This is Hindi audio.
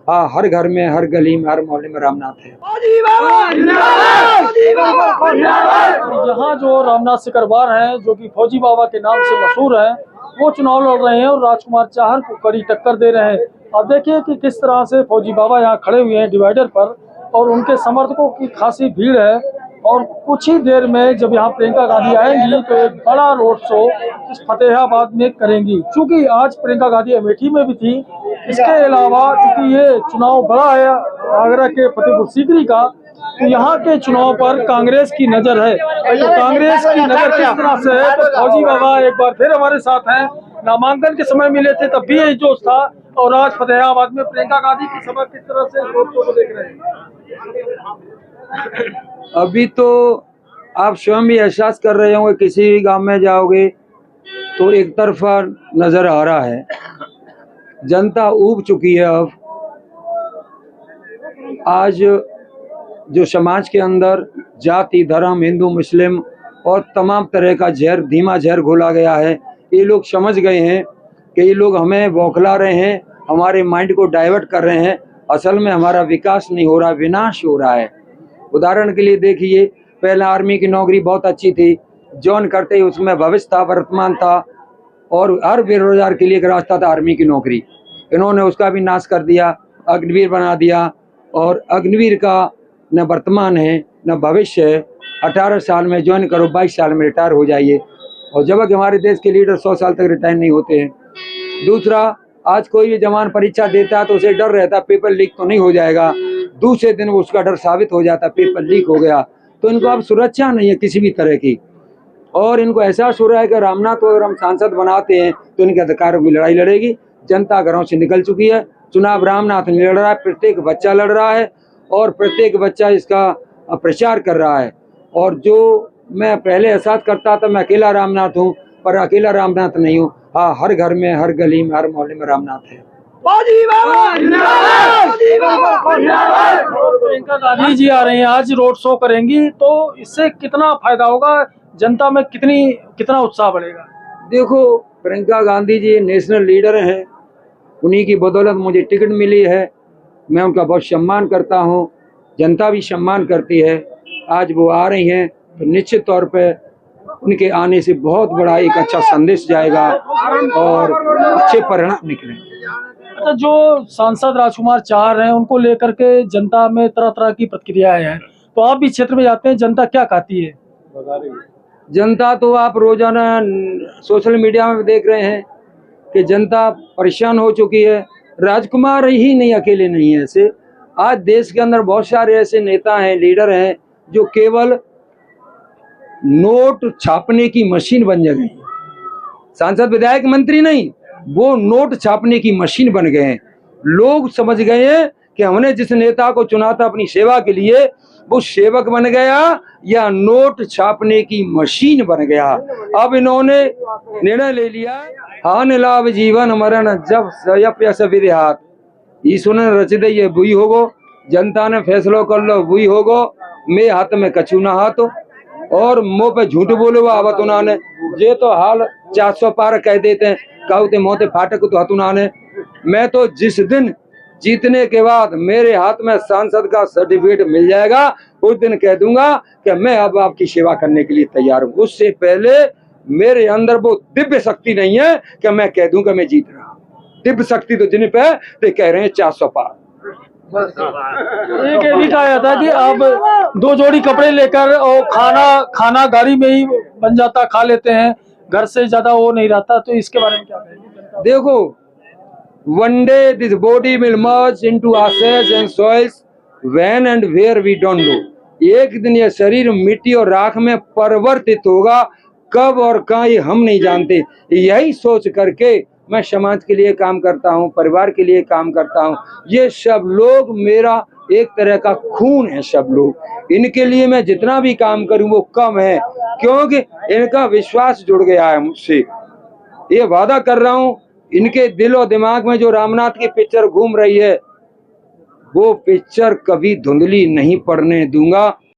हाँ, हर घर में, हर गली में, हर मोहल्ले में रामनाथ है। यहाँ जो रामनाथ सिकरवार हैं, जो कि फौजी बाबा के नाम से मशहूर हैं, वो चुनाव लड़ रहे हैं और राजकुमार चाहर को कड़ी टक्कर दे रहे हैं। अब देखिए कि किस तरह से फौजी बाबा यहाँ खड़े हुए हैं डिवाइडर पर और उनके समर्थकों की खासी भीड़ है। और कुछ ही देर में जब यहाँ प्रियंका गांधी आएंगी तो एक बड़ा रोड शो इस फतेहाबाद में करेंगी। चूँकि आज प्रियंका गांधी अमेठी में भी थी, इसके अलावा चूँकि ये चुनाव बड़ा है आगरा के फतेहपुर सीकरी का, तो यहाँ के चुनाव पर कांग्रेस की नजर है। तो कांग्रेस की नजर किस तरह से है, तो फौजी बाबा एक बार फिर हमारे साथ हैं। नामांकन के समय मिले थे तब भी यही जोश था और आज फतेहाबाद में प्रियंका गांधी की सभा किस तरह से रोड शो को देख रहे हैं? अभी तो आप स्वयं भी एहसास कर रहे होंगे, किसी भी गांव में जाओगे तो एक तरफा नजर आ रहा है, जनता ऊब चुकी है। अब आज जो समाज के अंदर जाति, धर्म, हिंदू, मुस्लिम और तमाम तरह का जहर, धीमा जहर घोला गया है, ये लोग समझ गए हैं कि ये लोग हमें बौखला रहे हैं, हमारे माइंड को डाइवर्ट कर रहे हैं। असल में हमारा विकास नहीं हो रहा, विनाश हो रहा है। उदाहरण के लिए देखिए, पहले आर्मी की नौकरी बहुत अच्छी थी, जॉइन करते ही उसमें भविष्य था, वर्तमान था और हर बेरोजगार के लिए एक रास्ता था आर्मी की नौकरी। इन्होंने उसका भी नाश कर दिया, अग्निवीर बना दिया और अग्निवीर का न वर्तमान है न भविष्य है। 18 साल में ज्वाइन करो, 22 साल में रिटायर हो जाइए, और जबकि हमारे देश के लीडर 100 साल तक रिटायर नहीं होते हैं। दूसरा, आज कोई भी जवान परीक्षा देता है तो उसे डर रहता है पेपर लीक तो नहीं हो जाएगा, दूसरे दिन वो उसका डर साबित हो जाता, पेपर लीक हो गया। तो इनको अब सुरक्षा नहीं है किसी भी तरह की, और इनको एहसास हो रहा है कि रामनाथ को अगर हम सांसद बनाते हैं तो इनके अधिकारों की लड़ाई लड़ेगी। जनता घरों से निकल चुकी है, चुनाव रामनाथ नहीं लड़ रहा है, प्रत्येक बच्चा लड़ रहा है और प्रत्येक बच्चा इसका प्रचार कर रहा है। और जो मैं पहले एहसास करता था मैं अकेला रामनाथ हूँ, पर अकेला रामनाथ नहीं हूँ। हाँ, हर घर में, हर गली में, हर मोहल्ले में रामनाथ है। प्रियंका गांधी जी आ रही हैं, आज रोड शो करेंगी, तो इससे कितना फायदा होगा, जनता में कितना उत्साह बढ़ेगा? देखो, प्रियंका गांधी जी नेशनल लीडर हैं, उन्हीं की बदौलत मुझे टिकट मिली है। मैं उनका बहुत सम्मान करता हूँ, जनता भी सम्मान करती है। आज वो आ रही हैं तो निश्चित तौर पे उनके आने से बहुत बड़ा एक अच्छा संदेश जाएगा और अच्छे परिणाम निकलेंगे। अच्छा, जो सांसद राजकुमार चाहर हैं, उनको लेकर के जनता में तरह तरह की प्रतिक्रियाएं हैं, तो आप भी क्षेत्र में जाते हैं, जनता क्या कहती है? जनता तो आप रोजाना सोशल मीडिया में देख रहे हैं कि जनता परेशान हो चुकी है। राजकुमार ही नहीं, अकेले नहीं है ऐसे। आज देश के अंदर बहुत सारे ऐसे नेता हैं, लीडर हैं, जो केवल नोट छापने की मशीन बन गए हैं। सांसद, विधायक, मंत्री नहीं, वो नोट छापने की मशीन बन गए हैं। लोग समझ गए हैं कि हमने जिस नेता को चुना था अपनी सेवा के लिए, वो सेवक बन गया या नोट छापने की मशीन बन गया। अब इन्होंने निर्णय ले लिया, हान लाभ जीवन मरण जब यस विदेहात, ईश्वर ने रच दे ये बुई होगो, जनता ने फैसलो कर लो बुई होगो, मैं हाथ में कछू ना हाथ और मुंह पे झूठ बोलो आवत उन्होंने। ये तो हाल 400 पार कह देते हैं, कहते मोते फाटक तो हत उन्होंने। मैं तो जिस दिन जीतने के बाद मेरे हाथ में सांसद का सर्टिफिकेट मिल जाएगा, उस दिन कह दूंगा कि मैं अब आपकी सेवा करने के लिए तैयार हूँ। उससे पहले मेरे अंदर वो दिव्य शक्ति नहीं है कि मैं कह दूं कि मैं जीत रहा हूँ। दिव्य शक्ति तो जिन पे तो कह रहे हैं 400 पार। एक ये भी कहा जाता है कि अब 2 जोड़ी कपड़े लेकर और खाना गाड़ी में ही बन जाता, खा लेते हैं, घर से ज्यादा वो नहीं रहता, तो इसके बारे में क्या कहेंगे? देखो, one day this body will merge into ashes and soils when and where we don't know। एक दिन यह शरीर मिट्टी और राख में परिवर्तित होगा, कब और कहाँ ये हम नहीं जानते। यही सोच करके मैं समाज के लिए काम करता हूँ, परिवार के लिए काम करता हूँ। ये सब लोग मेरा एक तरह का खून है, सब लोग। इनके लिए मैं जितना भी काम करूँ वो कम है, क्योंकि इनका विश्वास जुड़ गया है मुझसे। ये वादा कर रहा हूँ, इनके दिल और दिमाग में जो रामनाथ की पिक्चर घूम रही है, वो पिक्चर कभी धुंधली नहीं पड़ने दूंगा।